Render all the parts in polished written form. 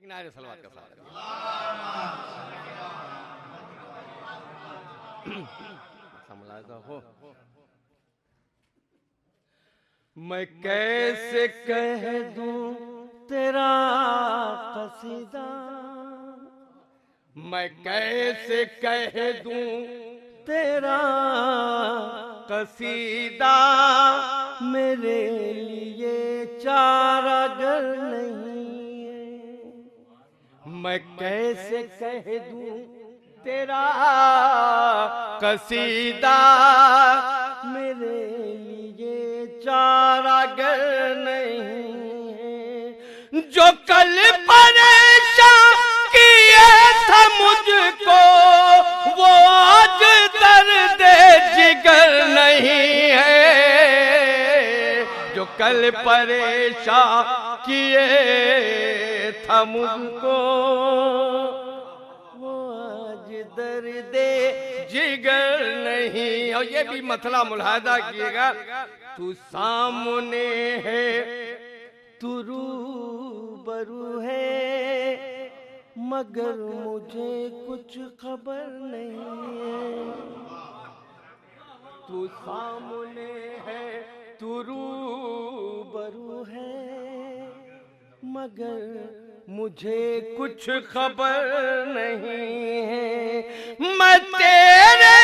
نعرے صلوات کا سہارا دیا. ملاحظہ ہو. میں کیسے کہہ دوں تیرا قصیدہ، میں کیسے کہہ دوں تیرا قصیدہ، میرے لیے چارہ گر نہیں ہے. میں کیسے کہہ دوں تیرا قصیدہ، میرے لیے چارہ گر نہیں ہے. جو کل پریشان کیے تھا مجھ کو وہ آج درد جگر نہیں ہے. جو کل پریشان کیے تھا مجھ کو وہ آج درد جگر نہیں. اور یہ بھی مسئلہ ملاحظہ کیے گا. تو سامنے ہے، تو روبرو ہے، مگر مجھے کچھ خبر نہیں ہے. تو سامنے ہے، تو روبرو ہے، مگر مجھے کچھ خبر نہیں ہے. میں تیرے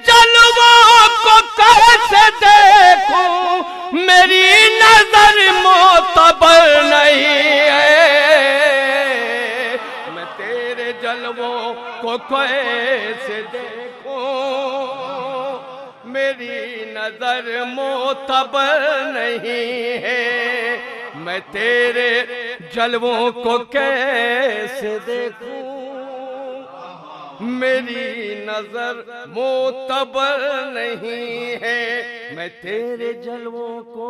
جلووں کو کیسے دیکھوں، میری نظر معتبر نہیں ہے. میں تیرے جلووں کو کیسے دیکھوں، میری نظر معتبر نہیں ہے. میں تیرے جلووں کو کیسے دیکھوں، میری نظر معتبر نہیں ہے. میں تیرے جلووں کو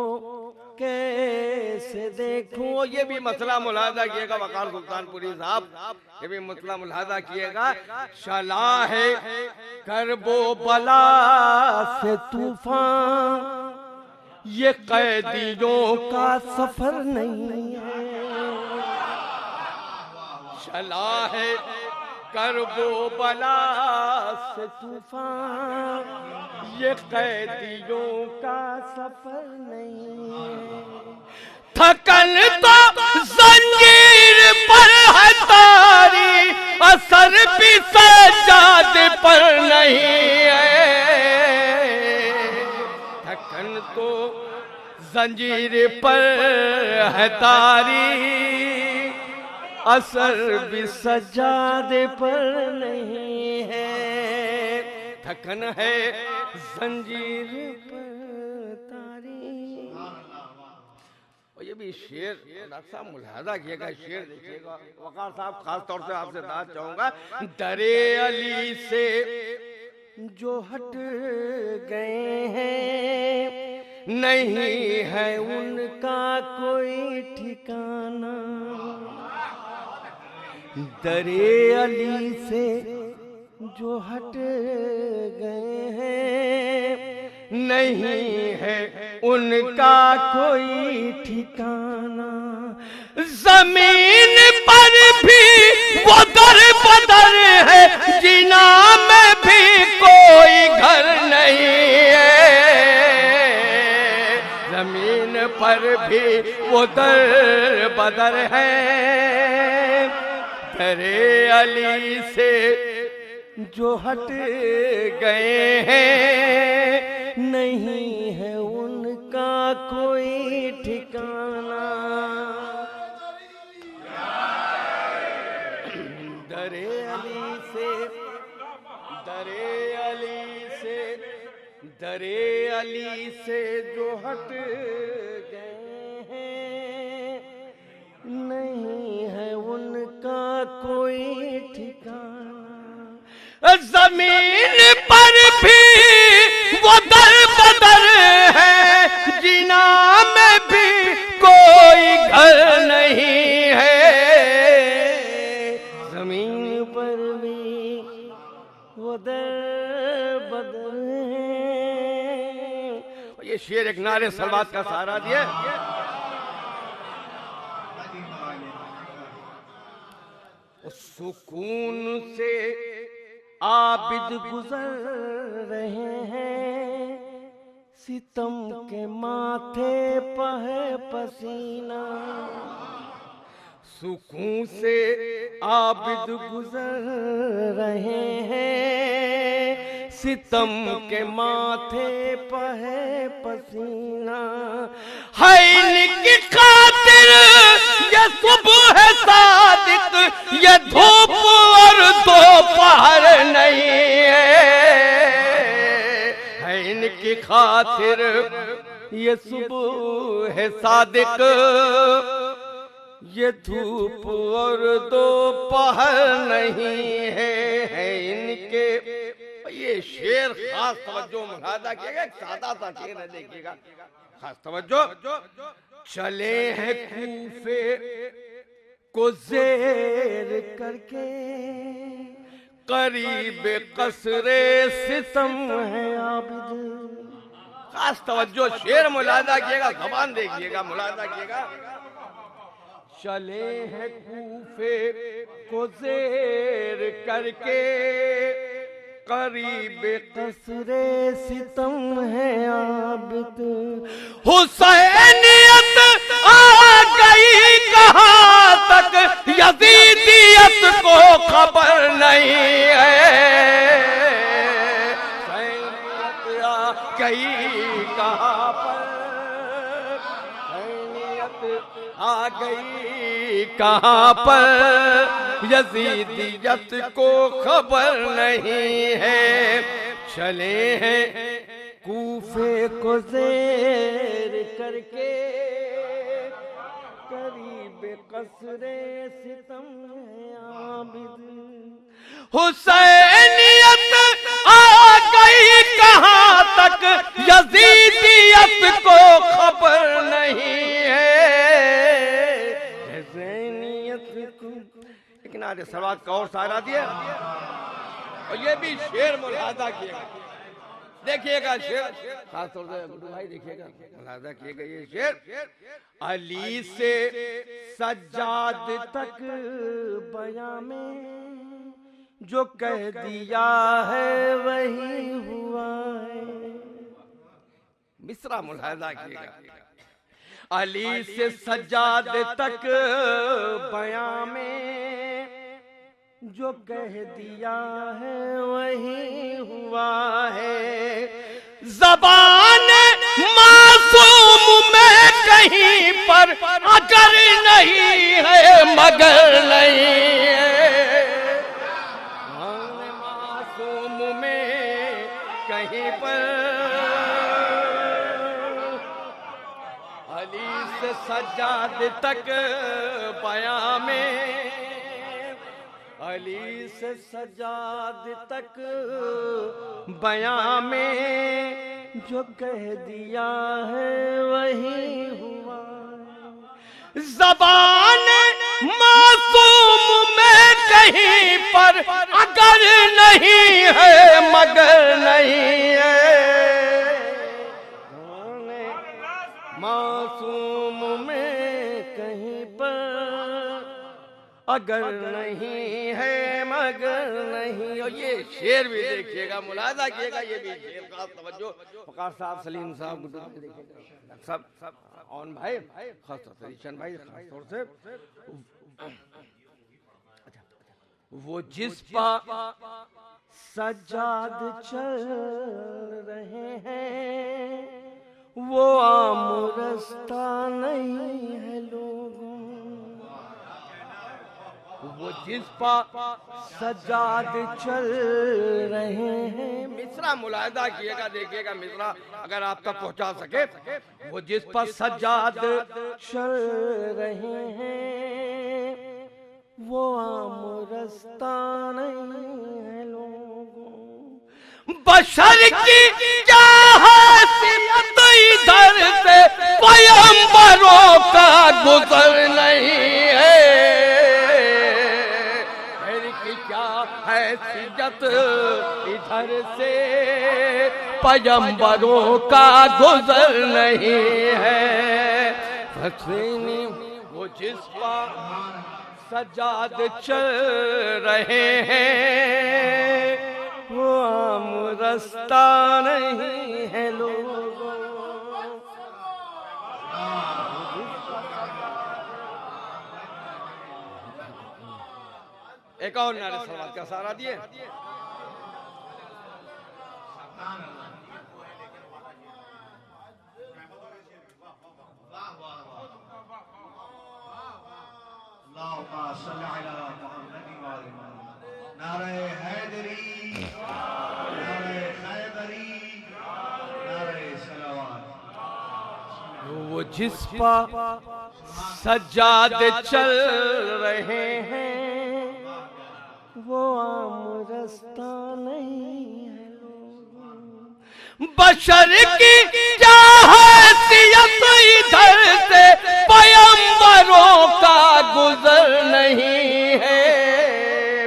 کیسے دیکھوں. یہ بھی مسئلہ ملاحظہ کیے گا وقار سلطان پوری صاحب، یہ بھی مسئلہ ملاحظہ کیے گا. چلا ہے کرب و بلا سے طوفان، یہ قیدیوں کا سفر نہیں ہے. چلا ہے کرب و بلا سے طوفان، یہ قیدیوں کا سفر نہیں ہے. تھکن تو زنجیر پر ہے تاری، اثر بھی سجاد پر نہیں ہے. تھکن تو زنجیر پر ہے تاری، اثر بھی سجادے پر نہیں ہے. تھکن ہے زنجیر پر تاری. اور یہ بھی شعر ڈاکٹر صاحب ملاحظہ کیے گا. شعر دیکھیے گا وقار صاحب، خاص طور سے آپ سے دعوت چاہوں گا. درِ علی سے جو ہٹ گئے ہیں، نہیں ہے ان کا کوئی ٹھکانہ. درِ علی سے جو ہٹ گئے ہیں، نہیں ہے ان کا کوئی ٹھکانہ. زمین پر بھی وہ در بدر ہے، جنا میں بھی کوئی گھر نہیں ہے. زمین پر بھی وہ در بدر ہے، درِ علی سے جو ہٹ گئے ہیں، نہیں ہے ان کا کوئی ٹھکانہ. درِ علی سے، درِ علی سے، درِ علی سے جو ہٹ گئے ہیں، نہیں ہے ان کا کوئی ٹھکانہ. زمین پر بھی وہ در بدر ہے، جنا میں بھی کوئی گھر نہیں ہے. زمین پر بھی وہ در بدر ہے. یہ شعر ایک نعرے صلوات کا سہارا دیا. سکون سے عابد گزر رہے ہیں، ستم کے ماتھے پہ ہے پسینہ، سکون سے عابد گزر رہے ہیں، ستم کے ماتھے پہ ہے پسینہ، ہے ان کی خاطر یہ صبح صادق، یہ دھوپ اور دوپہر نہیں ہے ان کی خاطر یہ صبح صادق، یہ دھوپ اور دوپہر نہیں ہے ان کے۔ یہ شعر خاص توجہ مشاہدہ کیے گا، ایک سادہ سا شعر ہے، دیکھیے گا خاص توجہ۔ چلے ہیں کوفے کو زیر کر کے، قریب قصر ستم ہے عابد، خاص توجہ شعر ملاحظہ کیے گا، زبان دیکھیے گا، ملاحظہ کیے گا۔ چلے ہیں کوفے کو زیر کر کے، قریب قصر ستم ہے عابد، حسینیت آ گئی کہاں تک، یزیدیت کو خبر نہیں ہے، حسینیت آ گئی کہاں پر، حسینیت آ گئی کہاں پر، یزیدیت کو خبر نہیں ہے، چلے ہیں کوفے کو زیر کر کے، قریب قصر ستم ہے عابد، حسینیت آ گئی کہاں تک، یزیدیت کو خبر نہیں ہے، حسینیت کو۔ لیکن آج سروات کا اور سارا دیا، اور یہ بھی شعر ملاحظہ کیے گا، دیکھئے گا شعر خاص طور سے بڑو بھائی دیکھئے گا، ملاحظہ کیے گا یہ شعر۔ علی سے سجاد تک بیاں میں جو کہہ دیا ہے وہی ہوا ہے، مصرع ملاحظہ کیے گا۔ علی سے سجاد تک بیاں میں جو کہہ دیا ہے وہی ہوا ہے، زبان معصوم میں کہیں پر اگر نہیں ہے مگر نہیں ہے، معصوم میں کہیں پر، علی سے سجاد تک بیاں میں، علی سے سجاد تک بیاں میں جو کہہ دیا ہے وہی ہوا، زبان معصوم میں کہیں پر اگر نہیں ہے مگر نہیں ہے، معصوم میں کہیں پر اگر نہیں ہے مگر نہیں۔ اور یہ شعر بھی دیکھئے گا، ملاحظہ کیے گا، یہ بھی شعر خاص توجہ۔ وقار صاحب، سلیم صاحب، سب آن بھائی، خاص طور سے ریشن بھائی، خاص طور سے وہ جس پا سجاد چل رہے ہیں، وہ عام رستہ نہیں ہے لوگوں، وہ جس پا سجاد چل رہے ہیں، مصرع ملاحظہ کیے گا، دیکھیے گا مصرع اگر آپ تک پہنچا سکے، وہ جس پا سجاد چل رہے ہیں، وہ عام رستہ نہیں ہے لوگوں، بشر کی کیا حیثیت ادھر سے پیغمبروں کا گزر نہیں ہے، حیثیت ادھر سے پیغمبروں کا گزر نہیں ہے، حسینی وہ جس پا سجاد چل رہے ہیں، وہ عام رستہ نہیں ہے لوگوں۔ ایک اور نعرے صلوات کا سہارا دیے۔ اللهم صل على محمد وآل محمد۔ نعرہ حیدری، نعرہ خیبری، نعرہ صلوات۔ وہ جس پا سجاد چل رہے ہیں، وہ عام رستہ نہیں ہے لوگوں۔ بشر کی کیا حیثیت ادھر سے پیغمبروں کا گزر نہیں ہے،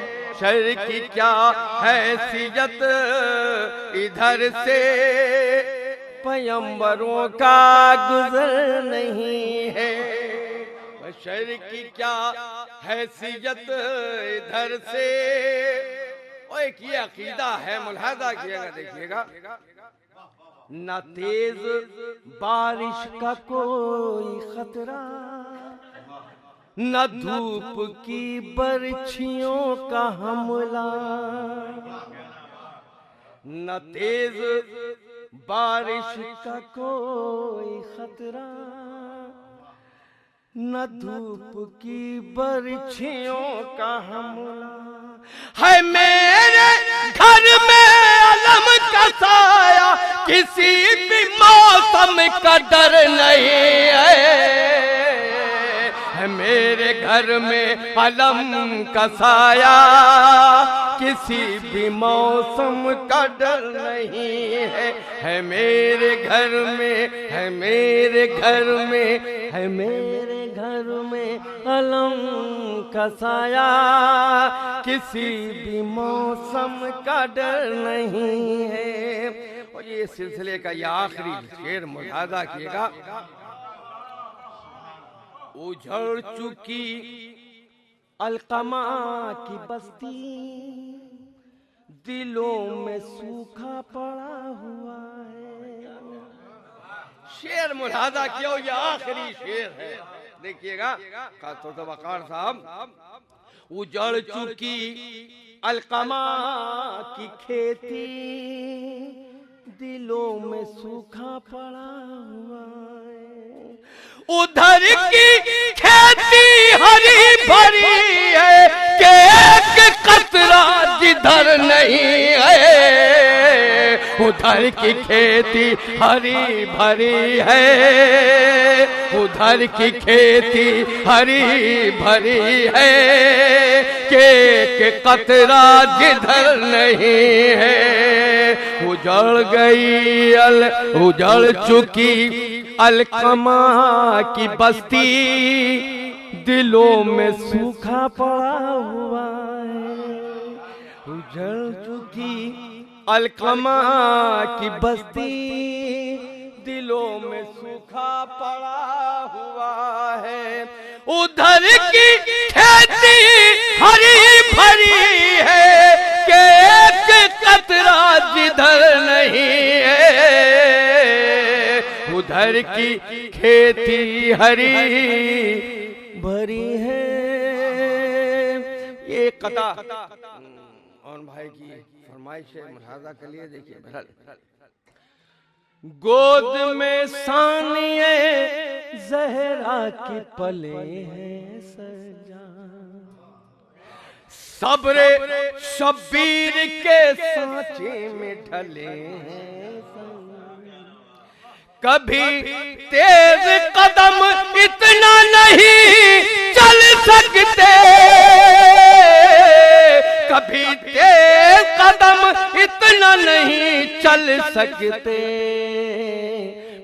بشر کی کیا حیثیت ادھر سے پیغمبروں کا گزر نہیں ہے، بشر کی کیا حیثیت ادھر سے۔ اور ایک یہ عقیدہ ہے، ملاحظہ کیے گا، دیکھیے گا، نہ تیز بارش کا کوئی خطرہ، نہ دھوپ کی برچھیوں کا حملہ، نہ تیز بارش کا کوئی خطرہ، نہ دھوپ کی برچھیوں کا حملہ، ہے میرے گھر میں علم کا سایہ، کسی بھی موسم کا ڈر نہیں ہے میرے گھر میں علم کا سایہ، کسی بھی موسم کا ڈر نہیں ہے میرے گھر میں، ہے میرے گھر میں، ہے میرے گھر میں علم کا سایہ، کسی بھی موسم کا ڈر نہیں ہے۔ اور یہ سلسلے کا یہ آخری شعر ملاحظہ کیے گا، اجھڑ چکی القمہ کی بستی، دلوں میں سوکھا پڑا ہوا ہے۔ شعر ملاحظہ کیا، یہ آخری شعر ہے، دیکھیے گا خاص وقار صاحب۔ اجڑ چکی القمہ کی کھیتی، دلوں میں سوکھا پڑا ہوا ہے، ادھر کی کھیتی ہری بھری ہے کہ ایک قطرہ جدھر نہیں ہے، ادھر کی کھیتی ہری بھری ہے، ادھر کی کھیتی ہری بھری ہے کہ ایک قطرہ جدھر نہیں ہے، اجڑ چکی القمہ کی بستی، دلوں میں سوکھا پڑا ہوا ہے، اجڑ چکی القمہ کی بستی، دلوں میں سوکھا پڑا ہوا ہے، ادھر کی کھیتی ہری بھری ہے کہ ایک قطرہ جدھر نہیں ہے، ادھر کی کھیتی ہری بھری ہے۔ یہ قطع اور بھائی کی فرمائش ہے، ملاحظہ کر لیے، دیکھیے بہرحال۔ گود میں ثانیہ زہرا کی پلے ہیں سجا، صبر شبیر کے سانچے میں ڈھلے ہیں سجا، کبھی تیز قدم اتنا نہیں چل سکتے، کبھی تیز قدم اتنا نہیں چل سکتے،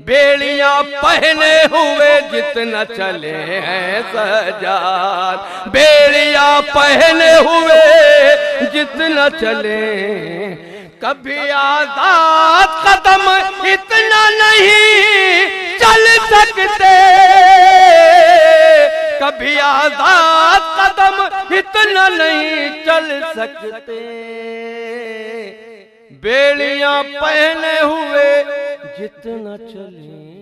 بیڑیاں پہنے ہوئے جتنا چلے ہیں سجاد، بیڑیاں پہنے ہوئے جتنا چلے، کبھی آزاد قدم اتنا نہیں چل سکتے، کبھی آزاد قدم قدم اتنا نہیں چل سکتے، بیڑیاں پہنے ہوئے جتنا چلیں